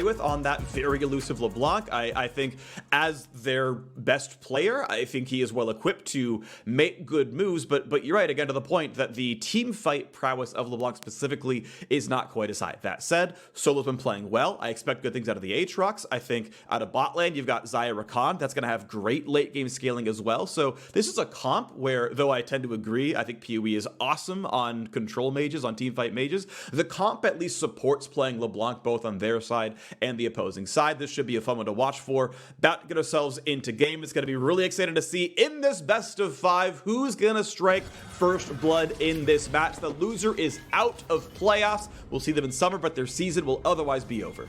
with on that very elusive LeBlanc. I think as their best player, I think he is well equipped to make good moves, but you're right, again, to the point that the team fight prowess of LeBlanc specifically is not quite as high. That said, Solo's been playing well. I expect good things out of the Aatrox. I think out of bot lane, you've got Xayah Rakan. That's going to have great late game scaling as well. So this is a comp where, though I tend to agree, I think PoE is awesome on control mages, on team fight mages, the comp at least supports playing LeBlanc both on their side and the opposing side. This should be a fun one to watch for. About to get ourselves into game. It's going to be really exciting to see in this best of 5 who's going to strike first blood in this match. The loser is out of playoffs. We'll see them in summer, but their season will otherwise be over.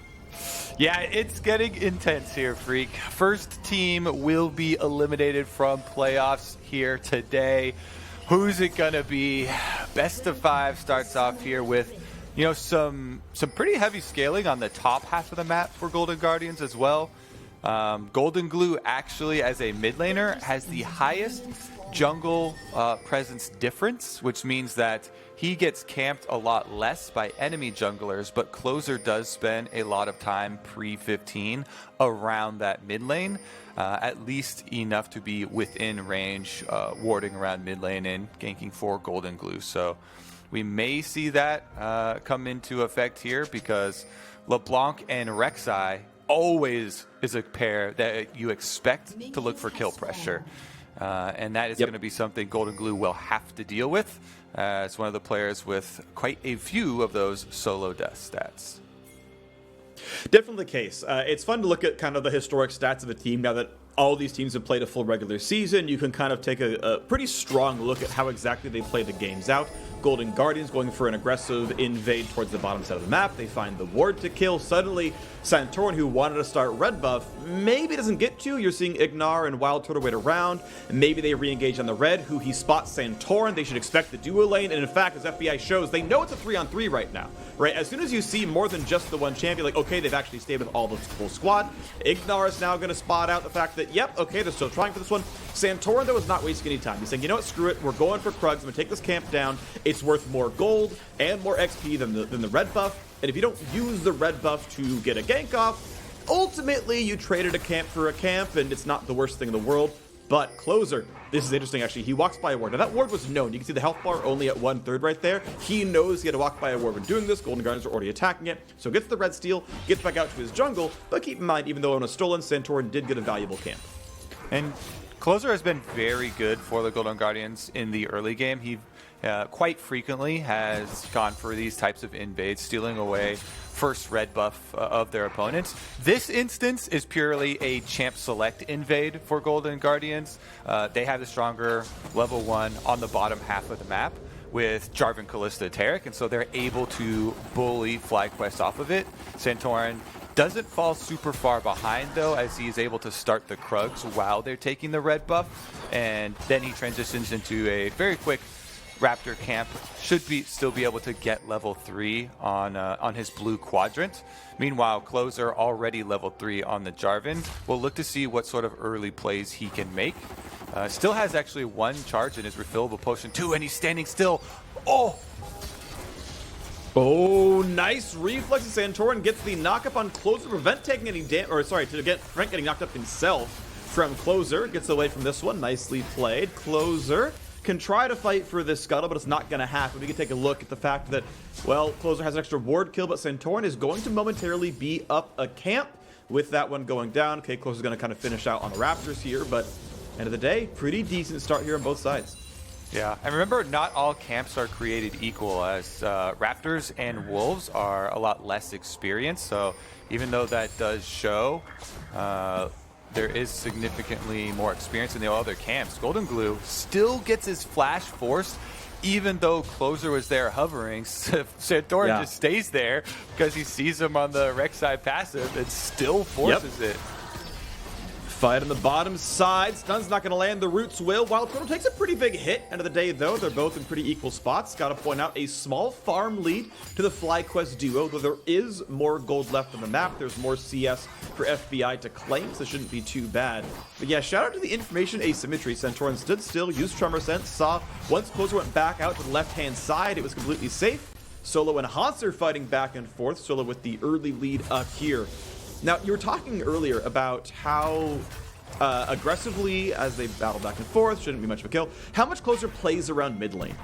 Yeah, it's getting intense here, Freak. First team will be eliminated from playoffs here today. Who's it going to be? Best of 5 starts off here with some pretty heavy scaling on the top half of the map for Golden Guardians as well. Golden Glue actually, as a mid laner, has the highest jungle presence difference, which means that he gets camped a lot less by enemy junglers, but Closer does spend a lot of time pre-15 around that mid lane, at least enough to be within range, warding around mid lane and ganking for Golden Glue. So we may see that come into effect here, because LeBlanc and Rek'Sai always is a pair that you expect to look for kill pressure. And that is going to be something Golden Glue will have to deal with. It's one of the players with quite a few of those solo death stats. Definitely the case. It's fun to look at kind of the historic stats of a team now that all these teams have played a full regular season. You can kind of take a pretty strong look at how exactly they play the games out. Golden Guardians going for an aggressive invade towards the bottom side of the map. They find the ward to kill. Suddenly, Santorin, who wanted to start red buff, maybe doesn't get to. You're seeing Ignar and Wild Turtle wait around. Maybe they re-engage on the red, who he spots Santorin. They should expect the duo lane. And in fact, as FBI shows, they know it's a 3-on-3 right now, right? As soon as you see more than just the one champion, like, okay, they've actually stayed with all the full squad. Ignar is now going to spot out the fact that, yep, okay, they're still trying for this one. Santorin, though, is not wasting any time. He's saying, you know what, screw it. We're going for Krugs. I'm going to take this camp down. It's worth more gold and more XP than the red buff. And if you don't use the red buff to get a gank off, ultimately you traded a camp for a camp, and it's not the worst thing in the world. But Closer, this is interesting actually. He walks by a ward. Now that ward was known. You can see the health bar only at 1/3 right there. He knows he had to walk by a ward when doing this. Golden Guardians are already attacking it. So gets the red steal, gets back out to his jungle. But keep in mind, even though it was stolen, Santorin did get a valuable camp. And Closer has been very good for the Golden Guardians in the early game. He quite frequently has gone for these types of invades, stealing away first red buff of their opponents. This instance is purely a champ select invade for Golden Guardians. They have the stronger level 1 on the bottom half of the map with Jarvan, Kalista, Taric, and so they're able to bully FlyQuest off of it. Santorin doesn't fall super far behind, though, as he is able to start the Krugs while they're taking the red buff, and then he transitions into a very quick Raptor camp. Should still be able to get level 3 on his blue quadrant. Meanwhile, Closer already level 3 on the Jarvan. We'll look to see what sort of early plays he can make. Still has actually 1 charge in his refillable potion 2, and he's standing still. Oh, nice reflex. Santorin gets the knockup on Closer to prevent taking any damage, or sorry, to get Frank getting knocked up himself from Closer. Gets away from this one. Nicely played. Closer can try to fight for this scuttle, but it's not going to happen. We can take a look at the fact that, well, Closer has an extra ward kill, but Santorin is going to momentarily be up a camp with that one going down. Okay, Closer's going to kind of finish out on the Raptors here, but end of the day, pretty decent start here on both sides. Yeah, and remember, not all camps are created equal, as Raptors and Wolves are a lot less experienced. So even though that does show, there is significantly more experience in the other camps. Golden Glue still gets his flash forced, even though Closer was there hovering. Santorin just stays there because he sees him on the Rek'Sai passive and still forces it. Fight on the bottom side. Stun's not going to land. The Roots will. Wild Turtle takes a pretty big hit. End of the day, though, they're both in pretty equal spots. Got to point out a small farm lead to the FlyQuest duo, though there is more gold left on the map. There's more CS for FBI to claim, so it shouldn't be too bad. But yeah, shout out to the information asymmetry. Santorin stood still, used Tremor Sense, saw once Closer went back out to the left-hand side, it was completely safe. Solo and Hanser fighting back and forth. Solo with the early lead up here. Now, you were talking earlier about how aggressively, as they battle back and forth, shouldn't be much of a kill, how much Closer plays around mid lane.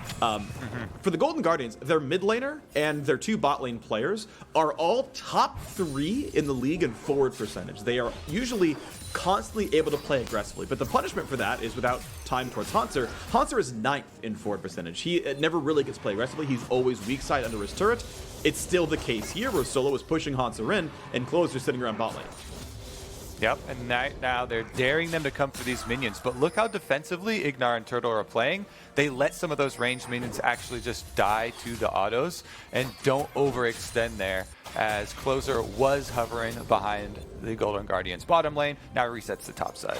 For the Golden Guardians, their mid laner and their 2 bot lane players are all top 3 in the league in forward percentage. They are usually constantly able to play aggressively, but the punishment for that is without time towards Hanser. Hanser is 9th in forward percentage. He never really gets played aggressively. He's always weak side under his turret. It's still the case here where Solo is pushing Hanser in and Closer sitting around bot lane. Yep, and now they're daring them to come for these minions. But look how defensively Ignar and Turtle are playing. They let some of those ranged minions actually just die to the autos and don't overextend there, as Closer was hovering behind the Golden Guardians bottom lane. Now resets the top side.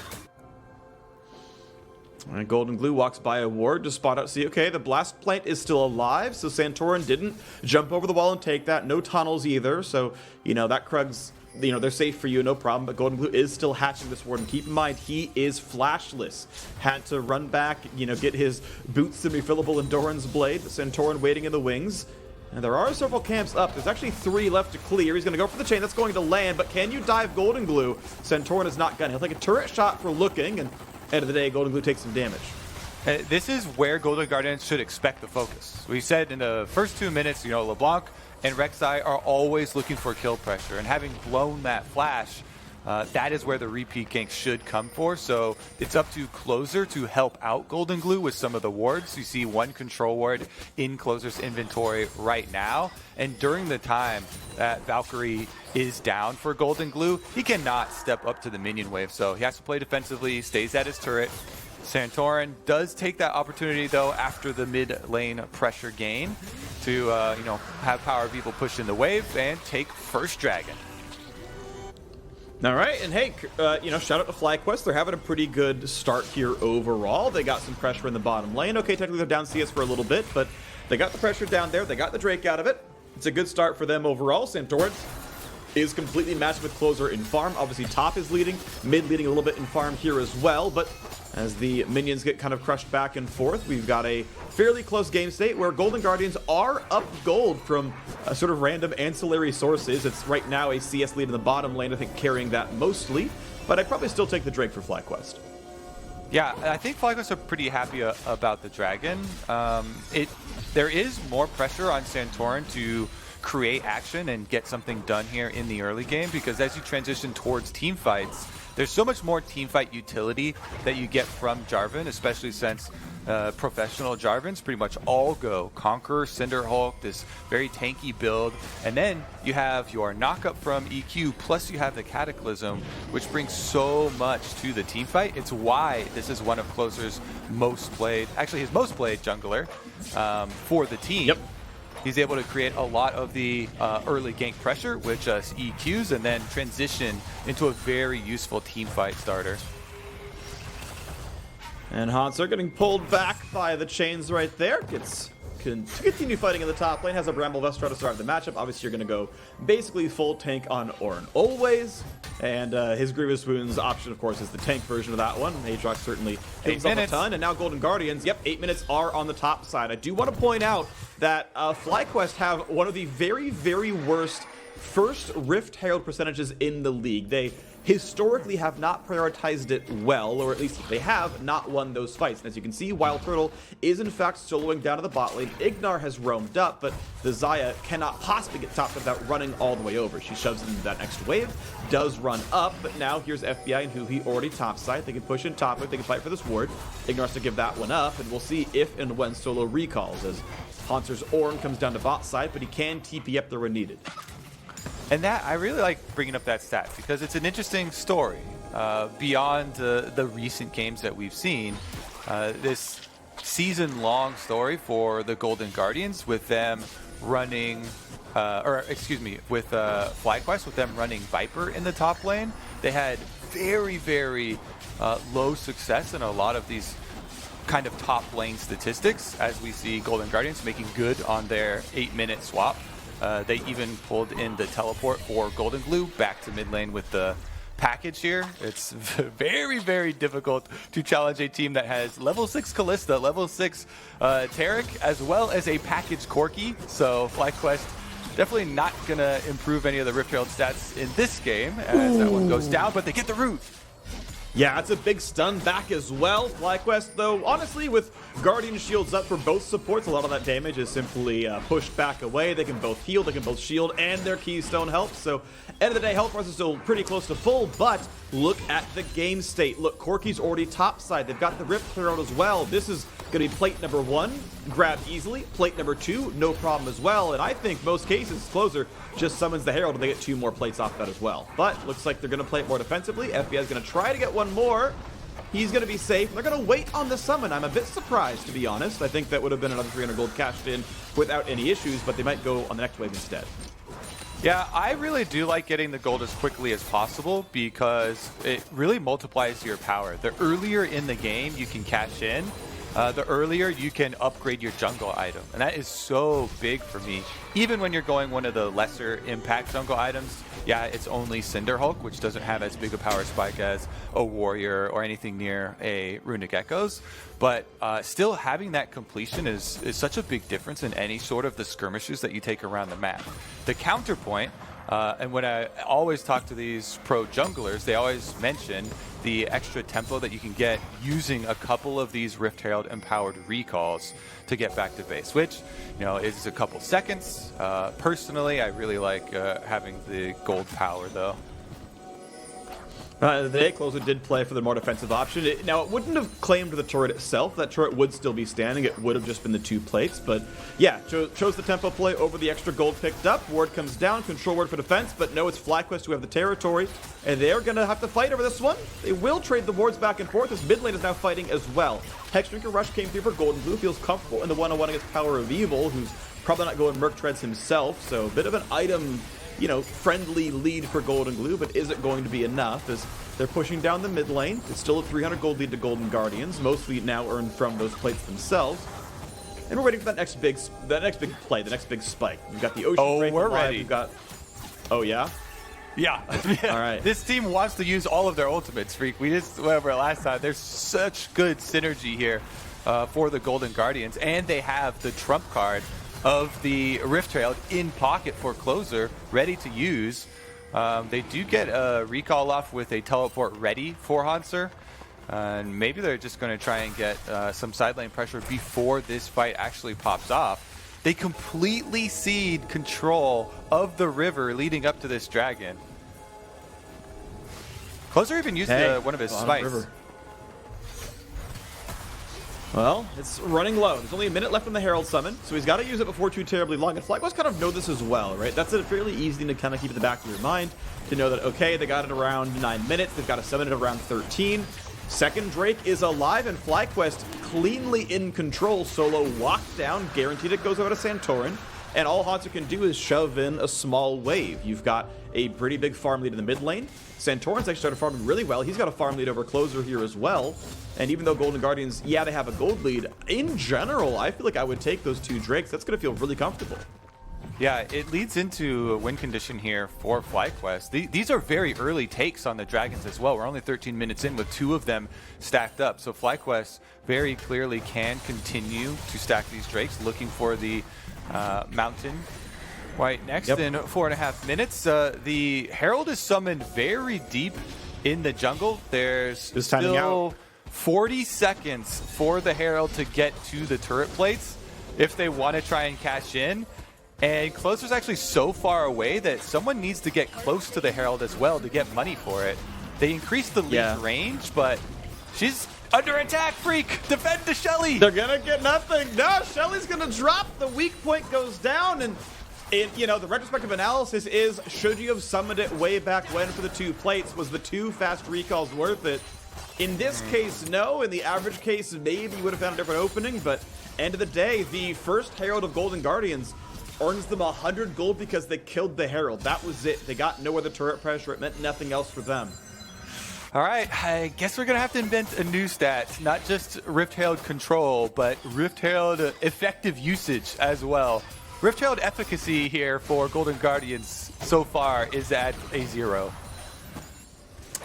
And Golden Glue walks by a ward to spot out, see, okay, the blast plant is still alive, so Santorin didn't jump over the wall and take that. No tunnels either, so, that Krug's, they're safe for you, no problem, but Golden Glue is still hatching this ward, and keep in mind, he is flashless. Had to run back, get his boots to refillable Endurance Blade, but Santorin waiting in the wings. And there are several camps up. There's actually 3 left to clear. He's going to go for the chain. That's going to land, but can you dive Golden Glue? Santorin is not going to. He'll take a turret shot for looking, and end of the day, Golden Glue takes some damage. This is where Golden Guardians should expect the focus. We said in the first 2 minutes, LeBlanc and Rek'Sai are always looking for kill pressure, and having blown that flash, that is where the repeat gank should come for. So it's up to Closer to help out Golden Glue with some of the wards. You see 1 control ward in Closer's inventory right now, and during the time that Valkyrie is down for Golden Glue, he cannot step up to the minion wave, so he has to play defensively, stays at his turret. Santorin does take that opportunity, though, after the mid lane pressure gain to, have power people push in the wave and take first dragon. All right, and hey, shout out to FlyQuest. They're having a pretty good start here overall. They got some pressure in the bottom lane. Okay, technically they're down CS for a little bit, but they got the pressure down there. They got the Drake out of it. It's a good start for them overall. Santorin is completely matched with Closer in farm. Obviously, top is leading, mid leading a little bit in farm here as well, but as the minions get kind of crushed back and forth, we've got a fairly close game state where Golden Guardians are up gold from sort of random ancillary sources. It's right now a CS lead in the bottom lane, I think carrying that mostly, but I'd probably still take the Drake for FlyQuest. Yeah, I think FlyQuest are pretty happy about the Dragon. There is more pressure on Santorin to create action and get something done here in the early game, because as you transition towards team fights, there's so much more teamfight utility that you get from Jarvan, especially since professional Jarvans pretty much all go Conqueror, Cinderhulk, this very tanky build, and then you have your knockup from EQ, plus you have the Cataclysm, which brings so much to the teamfight. It's why this is one of Closer's most played, actually his most played jungler for the team. Yep. He's able to create a lot of the early gank pressure, which EQs, and then transition into a very useful team fight starter. And Hanser getting pulled back by the chains right there. Gets to continue fighting in the top lane. Has a Bramble Vestra to start the matchup. Obviously, you're going to go basically full tank on Ornn always. And his Grievous Wounds option, of course, is the tank version of that one. Aatrox certainly gives himself a ton. And now Golden Guardians, yep, 8 minutes are on the top side. I do want to point out that FlyQuest have one of the very, very worst first Rift Herald percentages in the league. They historically have not prioritized it well, or at least if they have, not won those fights. And as you can see, Wild Turtle is in fact soloing down to the bot lane. Ignar has roamed up, but the Xayah cannot possibly get topped without running all the way over. She shoves into that next wave, does run up, but now here's FBI and Huhi already topside. They can push in top it, they can fight for this ward. Ignar has to give that one up, and we'll see if and when Solo recalls, as Hanser's Ornn comes down to bot side, but he can TP up there when needed. And that, I really like bringing up that stat because it's an interesting story beyond the recent games that we've seen. This season-long story for the Golden Guardians with them running, with FlyQuest, with them running Viper in the top lane. They had very, very low success in a lot of these kind of top lane statistics, as we see Golden Guardians making good on their 8-minute swap. They even pulled in the teleport for Golden Glue back to mid lane with the package here. It's very, very difficult to challenge a team that has level 6 Kalista, level 6 Taric, as well as a package Corki. So FlyQuest definitely not going to improve any of the Rift Herald stats in this game as that one goes down, but they get the root. Yeah, it's a big stun back as well. FlyQuest, though, honestly, with Guardian shields up for both supports, a lot of that damage is simply pushed back away. They can both heal, they can both shield, and their Keystone helps. So, end of the day, health bars are still pretty close to full, but look at the game state. Look, Corki's already topside. They've got the Rift Herald as well. This is going to be plate number 1, grab easily. Plate number 2, no problem as well. And I think most cases, Closer just summons the Herald and they get 2 more plates off that as well. But looks like they're going to play it more defensively. FBI is going to try to get 1 more. He's going to be safe. They're going to wait on the summon. I'm a bit surprised, to be honest. I think that would have been another 300 gold cashed in without any issues, but they might go on the next wave instead. Yeah, I really do like getting the gold as quickly as possible because it really multiplies your power. The earlier in the game you can cash in, the earlier you can upgrade your jungle item. And that is so big for me. Even when you're going one of the lesser impact jungle items, yeah, it's only Cinder Hulk, which doesn't have as big a power spike as a warrior or anything near a Runic Echoes. But still having that completion is such a big difference in any sort of the skirmishes that you take around the map. The counterpoint, and when I always talk to these pro junglers, they always mention the extra tempo that you can get using a couple of these Rift Herald empowered recalls to get back to base, which, you know, is a couple seconds. Personally, I really like having the gold power, though. The day Closer did play for the more defensive option. Now, it wouldn't have claimed the turret itself. That turret would still be standing. It would have just been the 2 plates. But yeah, chose the tempo play over the extra gold picked up. Ward comes down. Control ward for defense. But no, it's FlyQuest who have the territory. And they're going to have to fight over this one. They will trade the wards back and forth as mid lane is now fighting as well. Hexdrinker Rush came through for Golden Blue. Feels comfortable in the 1-on-1 against Power of Evil, who's probably not going Merc Treads himself. So a bit of an item, you know, friendly lead for Golden Glue, but is it going to be enough as they're pushing down the mid lane? It's still a 300 gold lead to Golden Guardians, mostly now earned from those plates themselves. And we're waiting for that next big play, the next big spike. We've got the Ocean Break we're live. ready. We've got, oh yeah? Yeah. All right. This team wants to use all of their ultimates, Freak. We just went over it last time. There's such good synergy here for the Golden Guardians, and they have the trump card of the Rift Herald in pocket for Closer, ready to use. They do get a recall off with a teleport ready for Hanser. And maybe they're just going to try and get some side lane pressure before this fight actually pops off. They completely cede control of the river leading up to this dragon. Closer even used one of his spikes. Well, it's running low. There's only a minute left on the Herald summon, so he's got to use it before too terribly long. And FlyQuest kind of know this as well, right? That's a fairly easy thing to kind of keep in the back of your mind, to know that, okay, they got it around 9 minutes. They've got to summon it around 13. Second Drake is alive, and FlyQuest cleanly in control. Solo walk down, guaranteed it goes over to Santorin. And all Hanser can do is shove in a small wave. You've got a pretty big farm lead in the mid lane. Santorin's actually started farming really well. He's got a farm lead over Closer here as well. And even though Golden Guardians, yeah, they have a gold lead, in general, I feel like I would take those 2 Drakes. That's going to feel really comfortable. Yeah, it leads into a win condition here for FlyQuest. These are very early takes on the Dragons as well. We're only 13 minutes in with 2 of them stacked up. So FlyQuest very clearly can continue to stack these Drakes, looking for the Mountain White next in 4.5 minutes. The Herald is summoned very deep in the jungle. There's still 40 seconds for the Herald to get to the turret plates if they want to try and cash in. And Closer's actually so far away that someone needs to get close to the Herald as well to get money for it. They increased the lead range, but she's under attack, Freak! Defend the Shelly! They're gonna get nothing. No, Shelly's gonna drop. The weak point goes down, and you know, the retrospective analysis is, should you have summoned it way back when for the 2 plates? Was the 2 fast recalls worth it? In this case, no. In the average case, maybe you would have found a different opening, but end of the day, the first Herald of Golden Guardians earns them 100 gold because they killed the Herald. That was it. They got no other turret pressure. It meant nothing else for them. All right, I guess we're going to have to invent a new stat. Not just Rift Herald control, but Rift Herald effective usage as well. Rift Herald efficacy here for Golden Guardians so far is at a 0.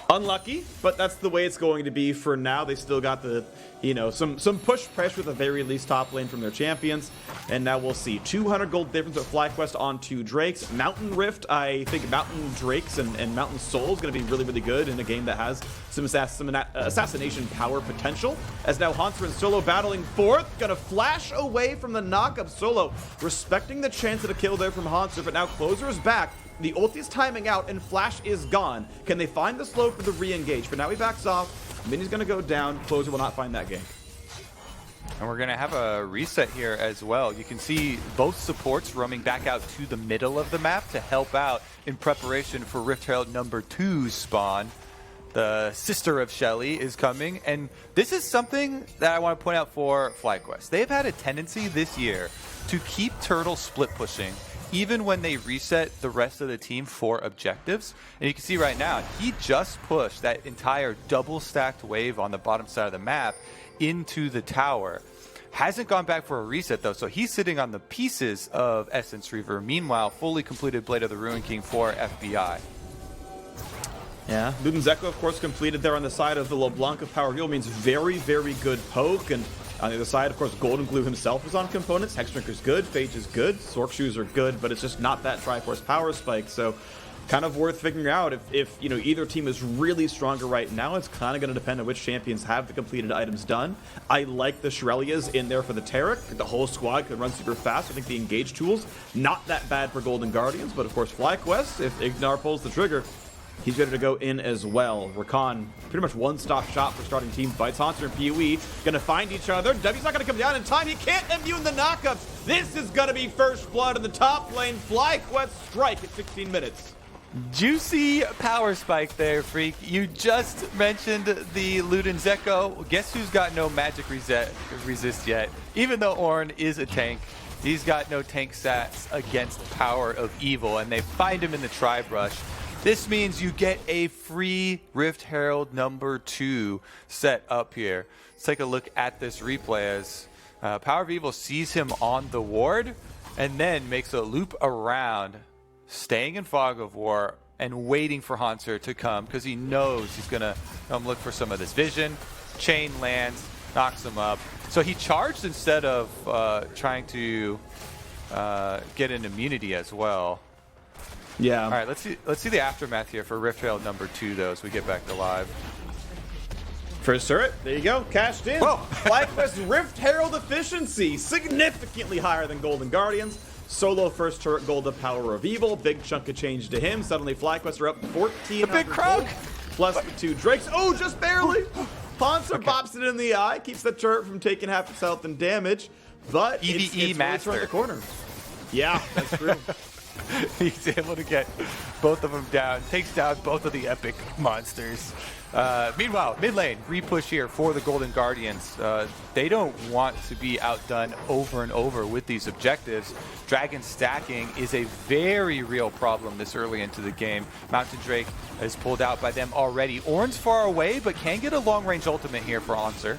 Unlucky, but that's the way it's going to be for now. They still got the, some push pressure at the very least top lane from their champions. And now we'll see. 200 gold difference with FlyQuest on 2 Drakes. Mountain Rift, I think Mountain Drakes and Mountain Soul is going to be really, really good in a game that has some assassination power potential. As now Hanser and Solo battling fourth. Going to flash away from the knock-up. Solo respecting the chance of a kill there from Hanser, but now Closer is back. The ult is timing out, and Flash is gone. Can they find the slow for the re-engage? For now, he backs off. Mini's going to go down. Closer will not find that gank. And we're going to have a reset here as well. You can see both supports roaming back out to the middle of the map to help out in preparation for Rift Herald number 2's spawn. The sister of Shelly is coming, and this is something that I want to point out for FlyQuest. They've had a tendency this year to keep Turtle split pushing even when they reset the rest of the team for objectives. And you can see right now, he just pushed that entire double stacked wave on the bottom side of the map into the tower. Hasn't gone back for a reset though, so he's sitting on the pieces of Essence Reaver. Meanwhile, fully completed Blade of the Ruin King for FBI. Yeah, Luden's Echo, of course, completed there on the side of the LeBlanc of Power Heal means very, very good poke. And on the other side, of course, Golden Glue himself is on components. Hexdrinker's good, Phage is good, Sork Shoes are good, but it's just not that Triforce power spike. So kind of worth figuring out if either team is really stronger right now. It's kind of going to depend on which champions have the completed items done. I like the Shurelias in there for the Taric. The whole squad can run super fast. I think the engage tools, not that bad for Golden Guardians, but of course FlyQuest, if Ignar pulls the trigger, he's ready to go in as well. Rakan, pretty much one-stop shop for starting team fights. Hanser and PoE going to find each other. W's not going to come down in time. He can't immune the knockups. This is going to be first blood in the top lane. FlyQuest strike at 16 minutes. Juicy power spike there, Freak. You just mentioned the Luden's Echo. Guess who's got no magic resist yet? Even though Ornn is a tank, he's got no tank stats against Power of Evil, and they find him in the Tribe Rush. This means you get a free Rift Herald number 2 set up here. Let's take a look at this replay as Power of Evil sees him on the ward and then makes a loop around, staying in Fog of War and waiting for Hanser to come because he knows he's going to come look for some of this vision. Chain lands, knocks him up. So he charged instead of trying to get an immunity as well. Yeah. All right, let's see the aftermath here for Rift Herald number 2 though, as we get back to live. First turret, there you go, cashed in. Whoa. FlyQuest Rift Herald efficiency, significantly higher than Golden Guardians. Solo first turret gold of Power of Evil, big chunk of change to him. Suddenly FlyQuest are up 14. The big croak! Plus the 2 Drakes. Oh, just barely! Hanser bops it in the eye, keeps the turret from taking half its health and damage, but EVE master. Really turned the corner. Yeah, that's true. He's able to get both of them down, takes down both of the epic monsters. Meanwhile, mid lane, repush here for the Golden Guardians. They don't want to be outdone over and over with these objectives. Dragon stacking is a very real problem this early into the game. Mountain Drake is pulled out by them already. Ornn's far away, but can get a long-range ultimate here for Hanser.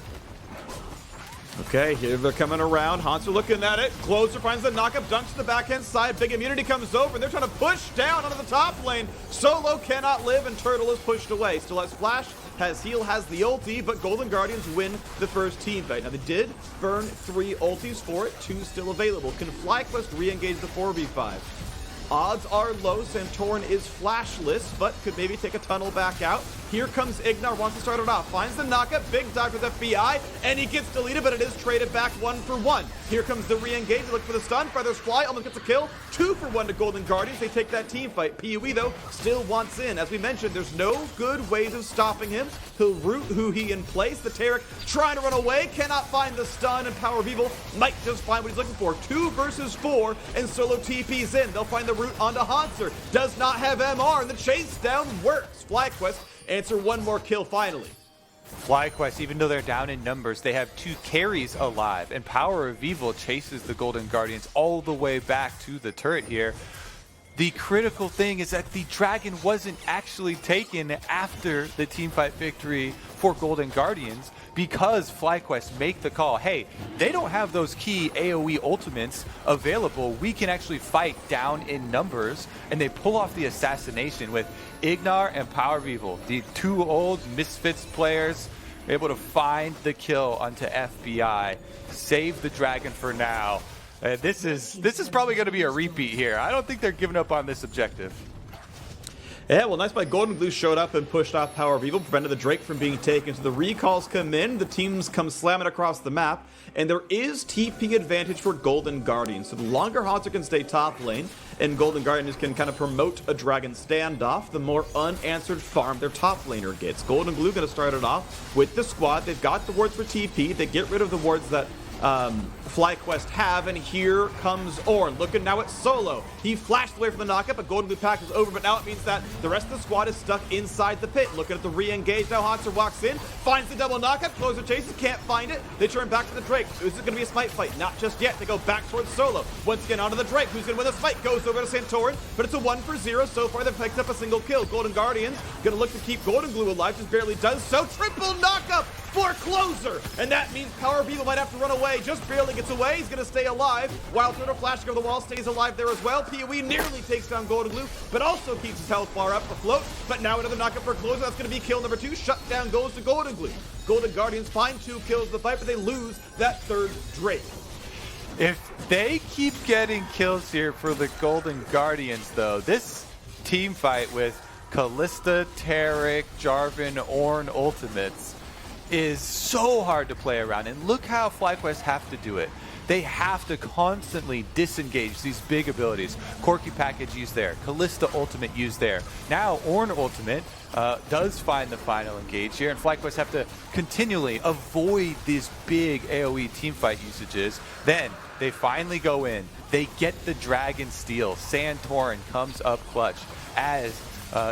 Okay, here they're coming around. Hanser looking at it. Closer finds the knockup, dunks to the backhand side. Big immunity comes over, and they're trying to push down onto the top lane. Solo cannot live, and Turtle is pushed away. Still has Flash, has Heal, has the ulti, but Golden Guardians win the first team fight. Now, they did burn 3 ultis for it, 2 still available. Can FlyQuest re-engage the 4v5? Odds are low. Santorin is flashless, but could maybe take a tunnel back out. Here comes Ignar, wants to start it off. Finds the knockup, big dive with FBI, and he gets deleted, but it is traded back 1 for 1. Here comes the re-engage, look for the stun. Feathers fly, almost gets a kill. 2 for 1 to Golden Guardians. They take that team fight. PoE, though, still wants in. As we mentioned, there's no good ways of stopping him. He'll root Huhi in place. The Taric trying to run away, cannot find the stun, and Power of Evil might just find what he's looking for. 2 versus 4, and Solo TP's in. They'll find the route onto Hanser. Does not have MR, and the chase down works. FlyQuest answer 1 more kill finally. FlyQuest, even though they're down in numbers, they have 2 carries alive, and Power of Evil chases the Golden Guardians all the way back to the turret here. The critical thing is that the Dragon wasn't actually taken after the teamfight victory for Golden Guardians because FlyQuest make the call, hey, they don't have those key AoE ultimates available. We can actually fight down in numbers, and they pull off the assassination with Ignar and Power of Evil, the two old Misfits players, able to find the kill onto FBI, save the Dragon for now. This is probably going to be a repeat here. I don't think they're giving up on this objective. Yeah, well, nice by Golden Glue showed up and pushed off Power of Evil, prevented the Drake from being taken. So the recalls come in, the teams come slamming across the map, and there is TP advantage for Golden Guardians. So the longer Haunter can stay top lane, and Golden Guardians can kind of promote a Dragon standoff, the more unanswered farm their top laner gets. Golden Glue going to start it off with the squad. They've got the wards for TP. They get rid of the wards that FlyQuest have, and here comes Ornn, looking now at Solo. He flashed away from the knockup, but Golden Glue pack is over, but now it means that the rest of the squad is stuck inside the pit. Looking at the re-engage, now Haunter walks in, finds the double knockup, closer chases, can't find it. They turn back to the Drake. Is it going to be a smite fight? Not just yet. They go back towards Solo. Once again, onto the Drake. Who's going to win the fight? Goes over to Santorin, but it's a 1-for-0. So far, they've picked up a single kill. Golden Guardians going to look to keep Golden Glue alive, just barely does so. Triple knockup for closer, and that means Power of Evil might have to run away. Just barely gets away. He's going to stay alive. While Turtle flashing over the wall stays alive there as well. PoE nearly takes down Golden Glue, but also keeps his health bar up afloat. But now another knockup for closer. That's going to be kill number 2. Shut down goes to Golden Glue. Golden Guardians find 2 kills in the fight, but they lose that 3rd Drake. If they keep getting kills here for the Golden Guardians, though, this team fight with Kalista, Taric, Jarvan, Ornn ultimates is so hard to play around. And look how FlyQuest have to do it. They have to constantly disengage these big abilities. Corki package used there. Kalista ultimate used there. Now Ornn ultimate does find the final engage here, and FlyQuest have to continually avoid these big AoE teamfight usages. Then they finally go in. They get the Dragon steal. Santorin comes up clutch as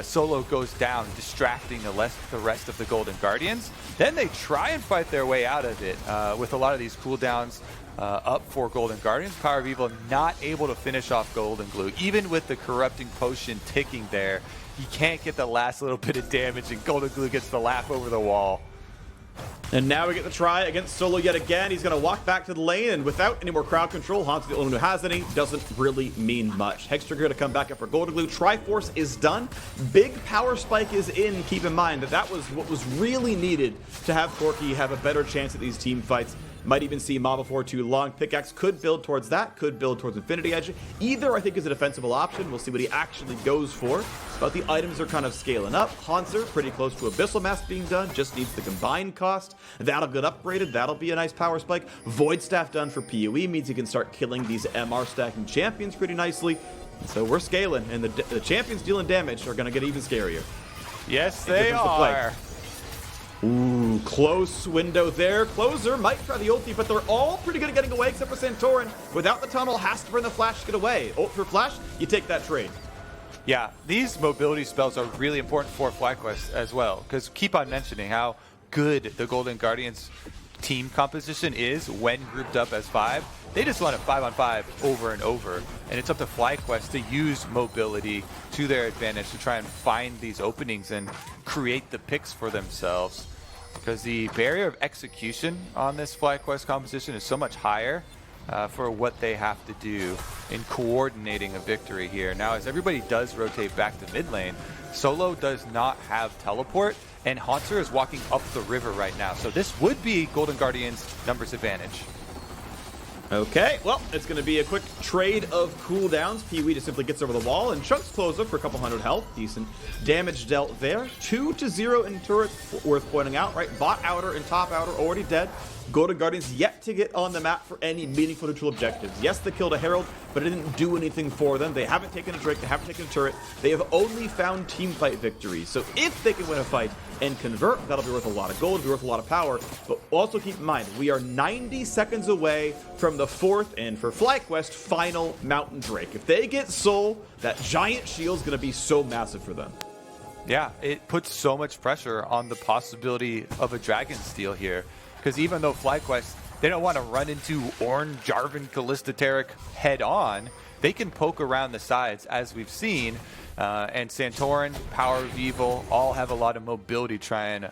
Solo goes down, distracting the rest of the Golden Guardians. Then they try and fight their way out of it with a lot of these cooldowns up for Golden Guardians. Power of Evil not able to finish off Golden Glue. Even with the corrupting potion ticking there, he can't get the last little bit of damage, and Golden Glue gets the laugh over the wall. And now we get the try against Solo yet again. He's going to walk back to the lane, and without any more crowd control, Haunter's the only one who has any. Doesn't really mean much. Hextrigger going to come back up for Golden Glue. Triforce is done. Big power spike is in. Keep in mind that that was what was really needed to have Corki have a better chance at these team fights. Might even see Mob before too long. Pickaxe could build towards that, could build towards Infinity Edge. Either, I think, is a defensible option. We'll see what he actually goes for. But the items are kind of scaling up. Haunter, pretty close to Abyssal Mask being done. Just needs the combined cost. That'll get upgraded. That'll be a nice power spike. Void Staff done for PoE means he can start killing these MR stacking champions pretty nicely. So we're scaling, and the champions dealing damage are going to get even scarier. Yes, they are. Ooh, close window there. Closer might try the ulti, but they're all pretty good at getting away except for Santorin. Without the tunnel, has to burn the flash to get away. Ult for flash, you take that trade. Yeah, these mobility spells are really important for FlyQuest as well, because keep on mentioning how good the Golden Guardians team composition is when grouped up as 5. They just want a 5-on-5 over and over, and it's up to FlyQuest to use mobility to their advantage to try and find these openings and create the picks for themselves. Because the barrier of execution on this FlyQuest composition is so much higher for what they have to do in coordinating a victory here. Now, as everybody does rotate back to mid lane, Solo does not have teleport, and Haunter is walking up the river right now. So this would be Golden Guardians' numbers advantage. Okay, well, it's going to be a quick trade of cooldowns. PoE just simply gets over the wall and chunks closer for a couple hundred health. Decent damage dealt there. 2-0 in turret, worth pointing out, right? Bot outer and top outer already dead. Golden Guardians yet to get on the map for any meaningful neutral objectives. Yes, they killed a Herald, but it didn't do anything for them. They haven't taken a Drake, they haven't taken a turret. They have only found teamfight victories. So if they can win a fight and convert, that'll be worth a lot of gold, it'll be worth a lot of power. But also keep in mind, we are 90 seconds away from the 4th, and for FlyQuest, final Mountain Drake. If they get Soul, that giant shield is going to be so massive for them. Yeah, it puts so much pressure on the possibility of a Dragon steal here. Because even though FlyQuest, they don't want to run into Ornn, Jarvan, Kalista, Taric head on, they can poke around the sides as we've seen. And Santorin, Power of Evil, all have a lot of mobility try and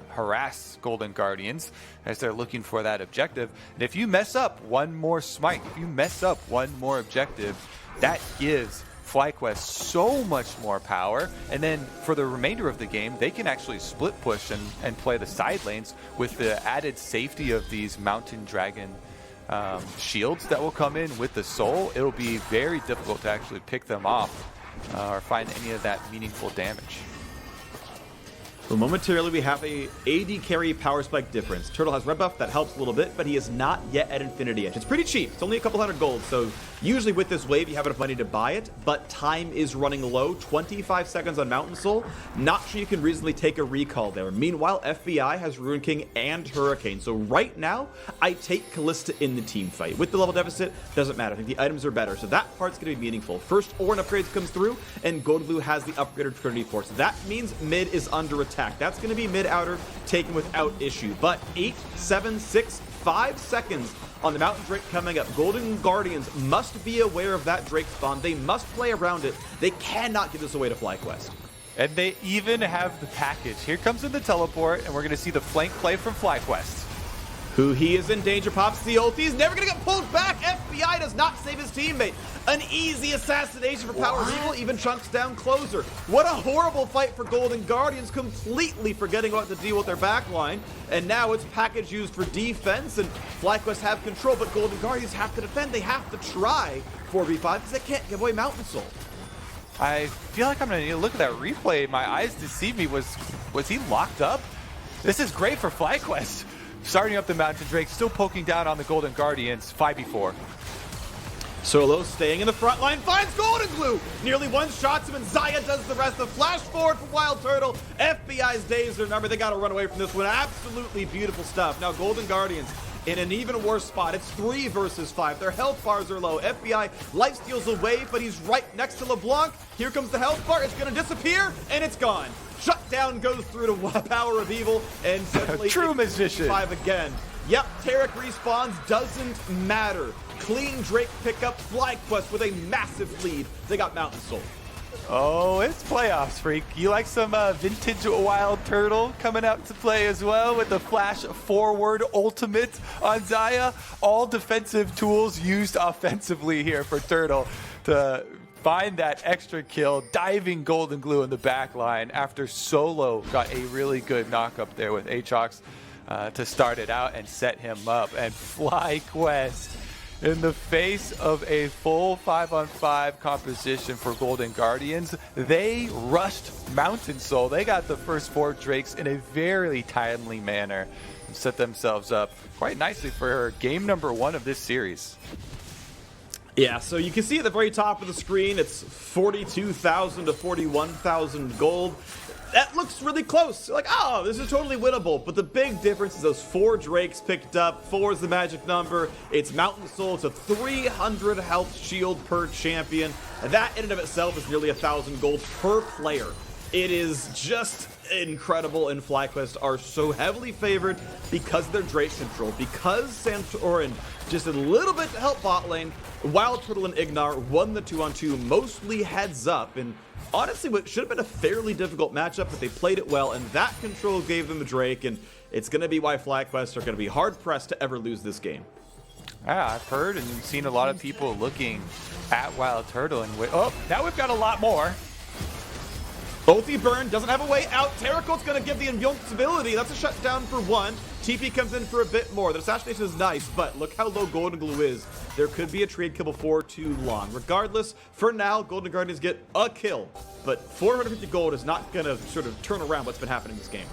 harass Golden Guardians as they're looking for that objective. And if you mess up one more smite, if you mess up one more objective, that gives FlyQuest so much more power. And then for the remainder of the game, they can actually split push and play the side lanes with the added safety of these Mountain Dragon shields that will come in with the soul. It'll be very difficult to actually pick them off or find any of that meaningful damage. Well, momentarily we have a AD carry power spike difference. Turtle has red buff, that helps a little bit, but he is not yet at Infinity Edge. It's pretty cheap, it's only a couple hundred gold, so usually with this wave you have enough money to buy it, but time is running low, 25 seconds on Mountain Soul. Not sure you can reasonably take a recall there. Meanwhile, FBI has Ruin King and Hurricane, so right now I take Callista in the team fight. With the level deficit, doesn't matter, I think the items are better, so that part's going to be meaningful. First Orin upgrades comes through, and Golden Blue has the upgraded Trinity Force. That means mid is under attack. That's going to be mid-outer taken without issue. But 8, 7, 6, 5 seconds on the Mountain Drake coming up. Golden Guardians must be aware of that Drake spawn. They must play around it. They cannot give this away to FlyQuest. And they even have the package. Here comes in the teleport, and we're going to see the flank play from FlyQuest. Who he is in danger, pops the ult. He's never going to get pulled back. FBI does not save his teammate. An easy assassination for Power of Evil, even chunks down Closer. What a horrible fight for Golden Guardians, completely forgetting what to deal with their backline. And now it's package used for defense, and FlyQuest have control, but Golden Guardians have to defend. They have to try 4v5 because they can't give away Mountain Soul. I feel like I'm going to need to look at that replay. My eyes deceive me. Was he locked up? This is great for FlyQuest. Starting up the Mountain Drake, still poking down on the Golden Guardians, 5v4. Solo staying in the front line, finds Golden Glue! Nearly one-shots him, and Zaya does the rest. The flash forward for Wild Turtle. FBI's days are numbered. They got to run away from this one. Absolutely beautiful stuff. Now Golden Guardians in an even worse spot. It's 3 versus 5. Their health bars are low. FBI life steals away, but he's right next to LeBlanc. Here comes the health bar. It's going to disappear, and it's gone. Shutdown goes through to Power of Evil, and suddenly True magician. 5 again. Yep, Tarek respawns, doesn't matter. Clean Drake pickup, FlyQuest with a massive lead. They got Mountain Soul. Oh, it's playoffs, Freak. You like some vintage Wild Turtle coming out to play as well with the flash forward ultimate on Zaya? All defensive tools used offensively here for Turtle to find that extra kill, diving Golden Glue in the back line after Solo got a really good knock up there with Aatrox to start it out and set him up. And FlyQuest, in the face of a full 5-on-5 composition for Golden Guardians, they rushed Mountain Soul. They got the first 4 Drakes in a very timely manner and set themselves up quite nicely for game number 1 of this series. Yeah, so you can see at the very top of the screen, it's 42,000 to 41,000 gold. That looks really close. Like, oh, this is totally winnable. But the big difference is those 4 Drakes picked up. 4 is the magic number. It's Mountain Soul. It's a 300 health shield per champion. And that in and of itself is nearly 1,000 gold per player. It is just incredible, and FlyQuest are so heavily favored because of their Drake control, because Santorin just a little bit to help bot lane. Wild Turtle and Ignar won the 2-on-2 mostly heads up, and honestly what should have been a fairly difficult matchup, but they played it well, and that control gave them the Drake, and it's going to be why FlyQuest are going to be hard-pressed to ever lose this game. Yeah, I've heard and seen a lot of people looking at Wild Turtle and oh, now we've got a lot more. Ulti burn, doesn't have a way out. Terracote's going to give the invincibility. That's a shutdown for 1. TP comes in for a bit more. The assassination is nice, but look how low Golden Glue is. There could be a trade kill before too long. Regardless, for now, Golden Guardians get a kill, but 450 gold is not going to sort of turn around what's been happening in this game.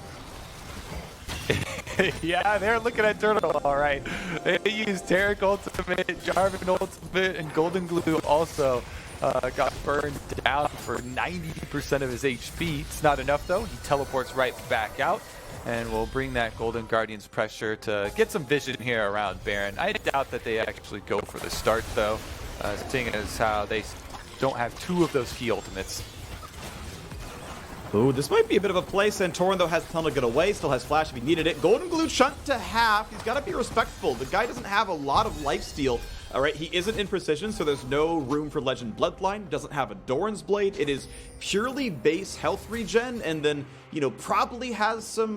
Yeah, they're looking at Turtle all right. They used Tarek ultimate, Jarvan ultimate, and Golden Glue also got burned down for 90% of his HP. It's not enough though. He teleports right back out, and we'll bring that Golden Guardians pressure to get some vision here around Baron. I doubt that they actually go for the start though, seeing as how they don't have 2 of those key ultimates. Ooh, this might be a bit of a play. Santorin, though, has a ton to get away. Still has flash if he needed it. Golden Glue chunked to half. He's got to be respectful. The guy doesn't have a lot of lifesteal. All right, he isn't in precision, so there's no room for Legend Bloodline. Doesn't have a Doran's Blade. It is purely base health regen, and then, you know, probably has some,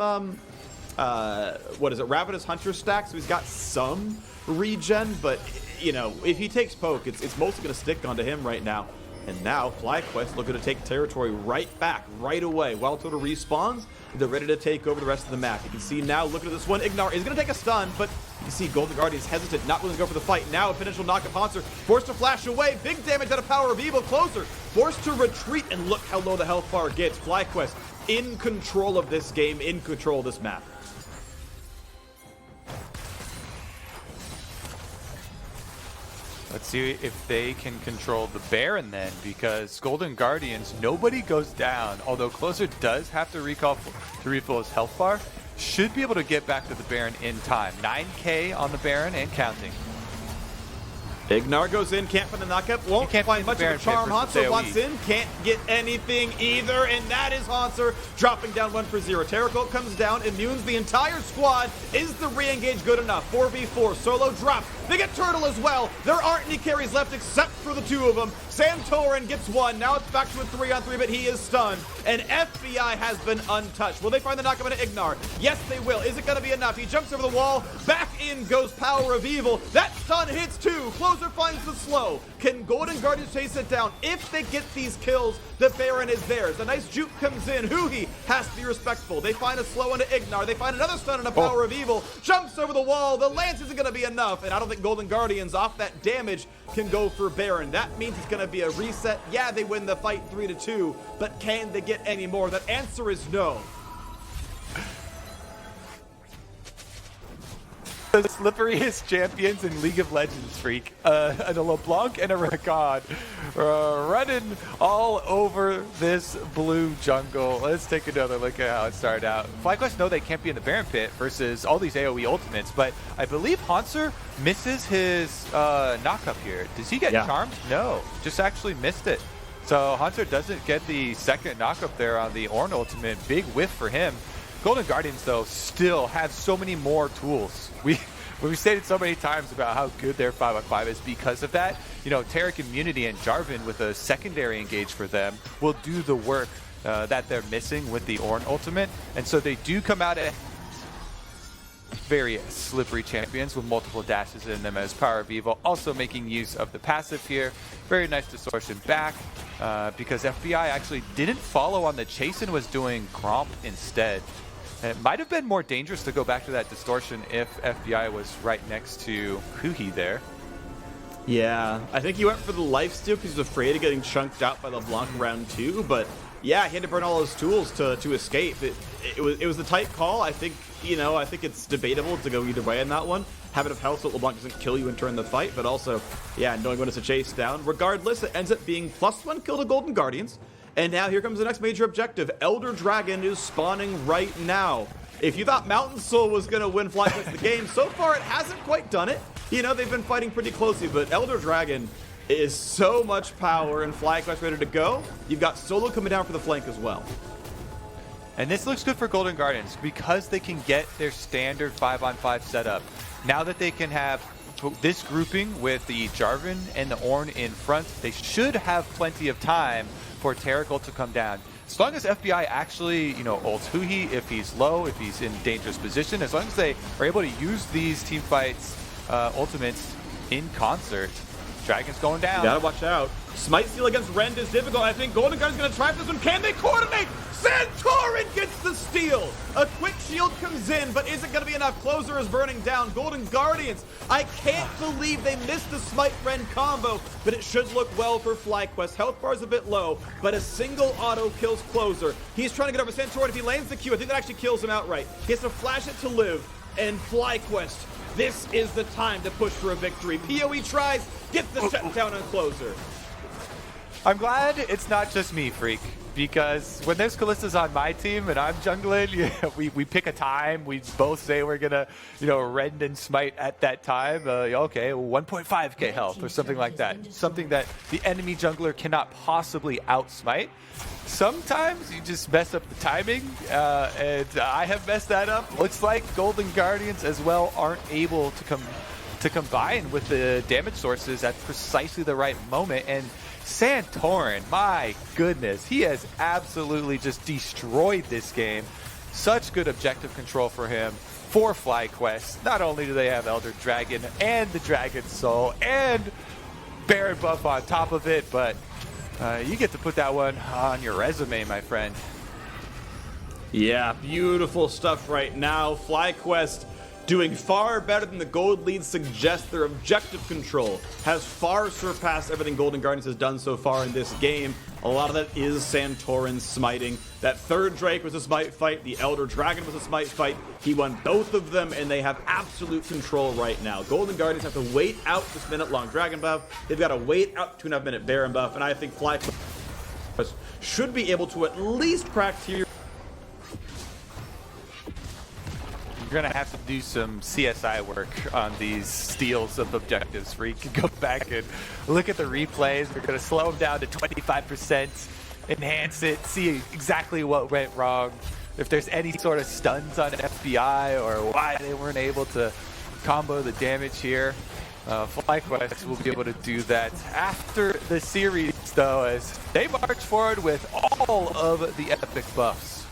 what is it, Ravenous Hunter stack, so he's got some regen, but, you know, if he takes poke, it's mostly going to stick onto him right now. And now, FlyQuest looking to take territory right back, right away. While Toto respawns, they're ready to take over the rest of the map. You can see now, look at this one, Ignar is going to take a stun, but you can see Golden Guardians hesitant, not willing to go for the fight. Now, a potential knock-up Hanser, forced to flash away, big damage out of Power of Evil, closer, forced to retreat, and look how low the health bar gets. FlyQuest in control of this game, in control of this map. Let's see if they can control the Baron then, because Golden Guardians, nobody goes down, although Closer does have to refill his health bar. Should be able to get back to the Baron in time. 9k on the Baron and counting. Ignar goes in, can't find the knockup, won't find much of a charm. Hanser wants in, can't get anything either, and that is Hanser dropping down 1-for-0. Terracult comes down, immunes the entire squad. Is the re-engage good enough? 4v4, solo drop. They get Turtle as well. There aren't any carries left except for the two of them. Santorin gets one. Now it's back to a 3-on-3, but he is stunned. And FBI has been untouched. Will they find the knockup into Ignar? Yes, they will. Is it going to be enough? He jumps over the wall. Back in goes Power of Evil. That stun hits two. Closer finds the slow. Can Golden Guardians chase it down? If they get these kills, the Baron is theirs. A nice juke comes in. Huhi has to be respectful. They find a slow into Ignar. They find another stun and a Power of Evil. Jumps over the wall. The lance isn't going to be enough. And I don't think Golden Guardians off that damage can go for Baron. That means it's going to be a reset. Yeah, they win the fight 3-2, but can they get any more? That answer is no. The slipperiest champions in League of Legends, Freak. A LeBlanc and a Rakan running all over this blue jungle. Let's take another look at how it started out. FlyQuest know they can't be in the Baron pit versus all these AoE ultimates, but I believe Hanser misses his knock-up here. Does he get charmed? No, just actually missed it. So Hanser doesn't get the second knock-up there on the Ornn ultimate. Big whiff for him. Golden Guardians, though, still have so many more tools. We've stated so many times about how good their 5-on-5 is because of that. You know, Taric Immunity and Jarvan with a secondary engage for them will do the work that they're missing with the Ornn ultimate. And so they do come out at very slippery champions with multiple dashes in them as Power of Evil. Also making use of the passive here. Very nice distortion back because FBI actually didn't follow on the chase and was doing Gromp instead. And it might have been more dangerous to go back to that distortion if FBI was right next to Huhi there. Yeah, I think he went for the lifesteal because he was afraid of getting chunked out by LeBlanc round 2, but yeah, he had to burn all his tools to escape. It was a tight call. I think, you know, I think it's debatable to go either way in that one. Have enough health so LeBlanc doesn't kill you and turn the fight, but also, yeah, knowing when it's a chase down. Regardless, it ends up being +1 kill to Golden Guardians. And now here comes the next major objective. Elder Dragon is spawning right now. If you thought Mountain Soul was going to win FlyQuest the game, so far it hasn't quite done it. You know, they've been fighting pretty closely, but Elder Dragon is so much power and FlyQuest ready to go. You've got Solo coming down for the flank as well. And this looks good for Golden Guardians because they can get their standard 5-on-5 setup. Now that they can have this grouping with the Jarvan and the Ornn in front, they should have plenty of time for Terracult to come down. As long as FBI actually, you know, ults Huhi if he's low, if he's in dangerous position, as long as they are able to use these team fights ultimates in concert, Dragon's going down. You gotta watch out. Smite steal against Rend is difficult. I think Golden Guardians gonna try for this one. Can they coordinate? Santorin gets the steal. A quick shield comes in, but is it gonna be enough? Closer is burning down. Golden Guardians, I can't believe they missed the Smite Rend combo, but it should look well for FlyQuest. Health bar is a bit low, but a single auto kills Closer. He's trying to get over Santorin. If he lands the Q, I think that actually kills him outright. He has to flash it to live, and FlyQuest, this is the time to push for a victory. PoE tries, gets the shutdown on Closer. I'm glad it's not just me, Freak, because when there's Kallistas on my team and I'm jungling, we pick a time. We both say we're gonna, you know, Rend and Smite at that time. Okay, 1.5k health or something like that. Something that the enemy jungler cannot possibly outsmite. Sometimes you just mess up the timing, and I have messed that up. Looks like Golden Guardians as well aren't able to come to combine with the damage sources at precisely the right moment. And Santorin, my goodness, he has absolutely just destroyed this game. Such good objective control for him, for FlyQuest. Not only do they have Elder Dragon and the Dragon Soul and Baron buff on top of it, but you get to put that one on your resume, my friend. Yeah, beautiful stuff right now. FlyQuest doing far better than the gold lead suggests. Their objective control has far surpassed everything Golden Guardians has done so far in this game. A lot of that is Santorin smiting. That third Drake was a smite fight. The Elder Dragon was a smite fight. He won both of them, and they have absolute control right now. Golden Guardians have to wait out this minute-long Dragon buff. They've got to wait out 2.5-minute Baron buff, and I think FlyQuest should be able to at least crack tier. You're going to have to do some CSI work on these steals of objectives, Freak. Go back and look at the replays. We're going to slow them down to 25%, enhance it, see exactly what went wrong, if there's any sort of stuns on FBI or why they weren't able to combo the damage here. FlyQuest will be able to do that after the series, though, as they march forward with all of the epic buffs.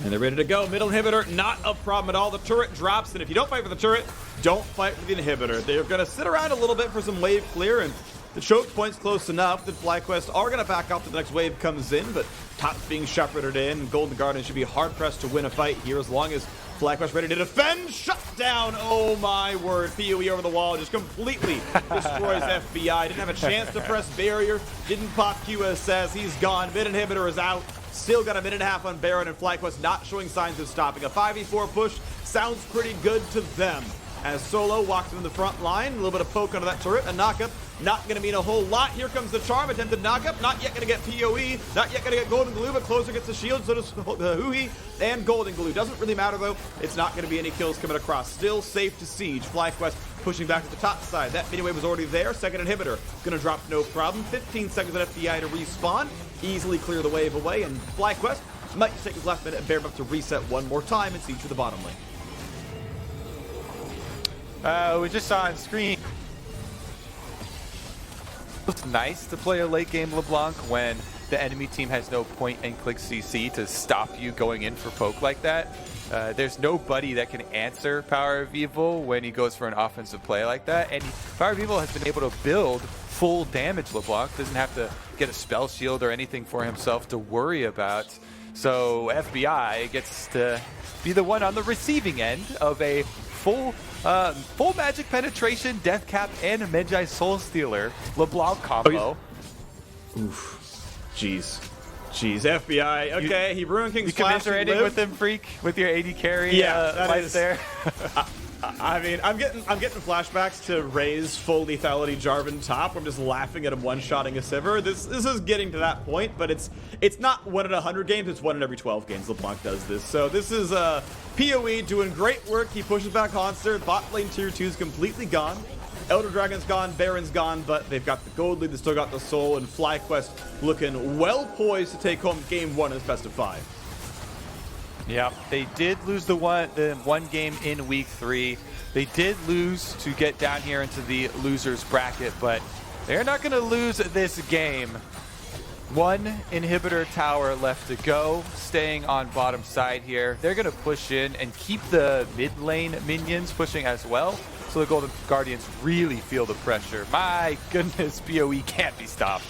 And they're ready to go. Middle inhibitor, not a problem at all. The turret drops, and if you don't fight for the turret, don't fight for the inhibitor. They're going to sit around a little bit for some wave clear, and the choke point's close enough that FlyQuest are going to back off till the next wave comes in, but top's being shepherded in, and Golden Guardians should be hard-pressed to win a fight here as long as FlyQuest ready to defend. Shut down! Oh my word. PoE over the wall just completely destroys FBI. Didn't have a chance to press barrier. Didn't pop QSS. He's gone. Mid inhibitor is out. Still got a minute and a half on Baron, and FlyQuest not showing signs of stopping. A 5v4 push sounds pretty good to them. As Solo walks in the front line, a little bit of poke onto that turret, a knockup, not going to mean a whole lot. Here comes the charm, attempted knockup, not yet going to get PoE, not yet going to get Golden Glue, but closer gets the shield, so does Huhi and Golden Glue. Doesn't really matter though, it's not going to be any kills coming across. Still safe to siege. FlyQuest pushing back to the top side. That mini wave was already there. Second inhibitor going to drop no problem. 15 seconds at FBI to respawn. Easily clear the wave away, and FlyQuest might just take his last minute and Baron buff to reset one more time and siege to the bottom lane. We just saw on screen. It's nice to play a late game LeBlanc when the enemy team has no point and click CC to stop you going in for poke like that. There's nobody that can answer Power of Evil when he goes for an offensive play like that. And Power of Evil has been able to build full damage LeBlanc. Doesn't have to get a spell shield or anything for himself to worry about. So FBI gets to be the one on the receiving end of a full magic penetration, death cap, and a Medjai Soul Stealer LeBlanc combo. Oof. Jeez, FBI. Okay, he ruined King's You commiserating with him, Freak, with your AD carry? Yeah, that life is there. I mean, I'm getting flashbacks to Ray's full lethality Jarvan top. I'm just laughing at him one-shotting a Sivir. This is getting to that point, but it's not 1 in 100 games. It's 1 in every 12 games LeBlanc does this. So this is PoE doing great work. He pushes back Honster. Bot lane tier 2 is completely gone. Elder Dragon's gone, Baron's gone, but they've got the gold lead. They still got the soul, and FlyQuest looking well poised to take home game 1 of best of 5. Yeah, they did lose the one game in week 3. They did lose to get down here into the losers bracket, but they're not going to lose this game. 1 inhibitor tower left to go, staying on bottom side here. They're going to push in and keep the mid lane minions pushing as well, so the Golden Guardians really feel the pressure. My goodness, PoE can't be stopped.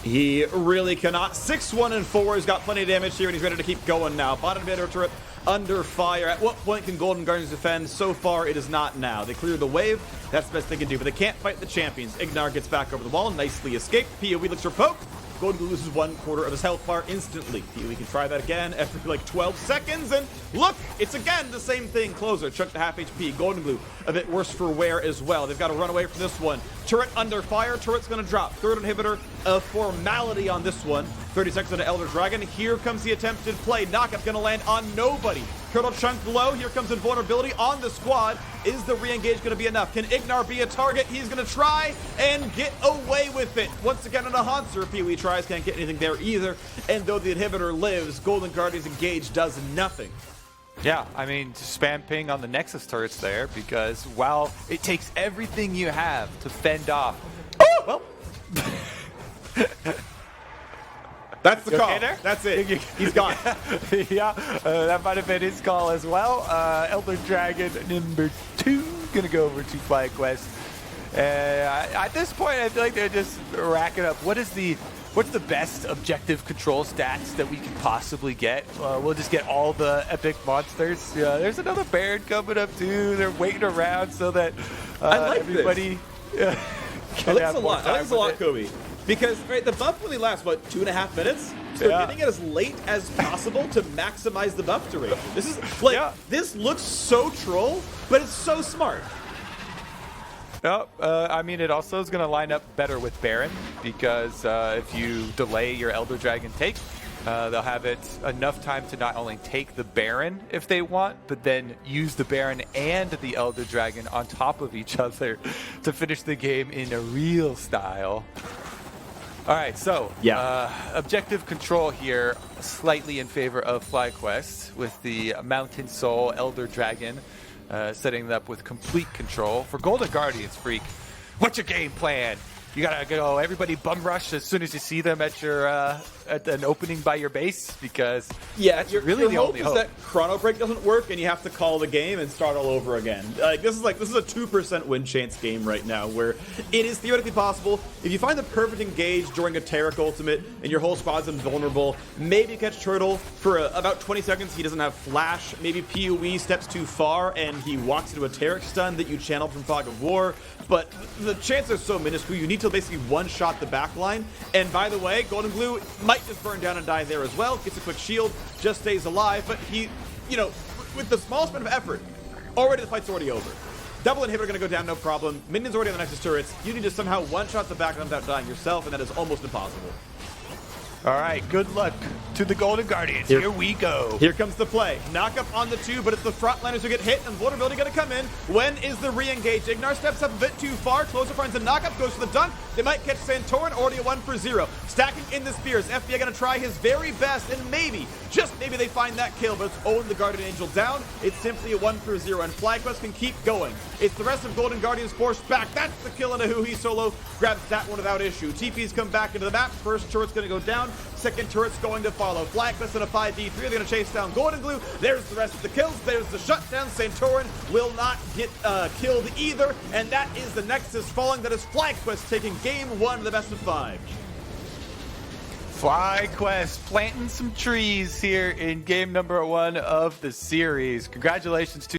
He really cannot. 6-1-4. He's got plenty of damage here, and he's ready to keep going now. Bottom inhibitor turret under fire. At what point can Golden Guardians defend? So far, it is not now. They cleared the wave. That's the best they can do, but they can't fight the champions. Ignar gets back over the wall, nicely escaped. PoE looks for poke. Golden Glue loses 1/4 of his health bar instantly. PoE can try that again after like 12 seconds, and look, it's again the same thing. Closer, chunked to half HP. Golden Glue a bit worse for wear as well. They've got to run away from this one. Turret under fire. Turret's going to drop. Third inhibitor, a formality on this one. 30 seconds on Elder Dragon. Here comes the attempted play. Knockup going to land on nobody. Turtle chunked low. Here comes invulnerability on the squad. Is the re-engage going to be enough? Can Ignar be a target? He's going to try and get away with it. Once again on a Hanser. PoE tries, can't get anything there either. And though the inhibitor lives, Golden Guardians engage does nothing. Yeah, I mean, spam ping on the Nexus turrets there, because while it takes everything you have to fend off. Oh! Well, that's the call. Okay there? That's it. He's gone. Yeah, that might have been his call as well. Elder Dragon number 2 gonna go over to FlyQuest. At this point, I feel like they're just racking up. What's the best objective control stats that we can possibly get? We'll just get all the epic monsters. There's another Baron coming up too. They're waiting around so that I like everybody. I like this a lot. I like this a lot, Kobe. Because the buff only lasts, what, 2.5 minutes? So getting it as late as possible to maximize the buff duration. This is, this looks so troll, but it's so smart. No, I mean, it also is going to line up better with Baron, because if you delay your Elder Dragon take, they'll have it enough time to not only take the Baron if they want, but then use the Baron and the Elder Dragon on top of each other to finish the game in a real style. All right, so objective control here, slightly in favor of FlyQuest, with the Mountain Soul Elder Dragon setting it up with complete control. For Golden Guardians, Freak, what's your game plan? You gotta go everybody bum rush as soon as you see them at your at an opening by your base, because that's really the only hope. That Chrono Break doesn't work and you have to call the game and start all over again. This is a 2% win chance game right now, where it is theoretically possible if you find the perfect engage during a Taric ultimate and your whole squad's invulnerable. Maybe you catch Turtle for about 20 seconds. He doesn't have flash. Maybe PoE steps too far and he walks into a Taric stun that you channeled from Fog of War. But the chances are so minuscule. You need to basically one-shot the backline. And by the way, Golden Glue might just burn down and die there as well. Gets a quick shield, just stays alive. But he, with the smallest amount of effort, already the fight's already over. Double inhibitor going to go down, no problem. Minions already on the Nexus turrets. You need to somehow one-shot the backline without dying yourself, and that is almost impossible. All right, good luck to the Golden Guardians. Here we go. Here comes the play. Knock up on the 2, but it's the frontliners who get hit, and vulnerability going to come in. When is the re-engage? Ignar steps up a bit too far. Closer finds a knock-up, goes for the dunk. They might catch Santorin, already a 1-for-0. Stacking in the spears. FBI going to try his very best, and maybe, just maybe they find that kill, but it's only the Guardian Angel down. It's simply a 1-for-0, and FlyQuest can keep going. It's the rest of Golden Guardians forced back. That's the kill in a Hui solo. Grabs that one without issue. TP's come back into the map. First turret's going to go down. Second turret's going to follow. FlyQuest in a 5v3. They're going to chase down Golden Glue. There's the rest of the kills. There's the shutdown. Santorin will not get killed either. And that is the Nexus falling. That is FlyQuest taking game 1 of the best of 5. FlyQuest planting some trees here in game number 1 of the series. Congratulations to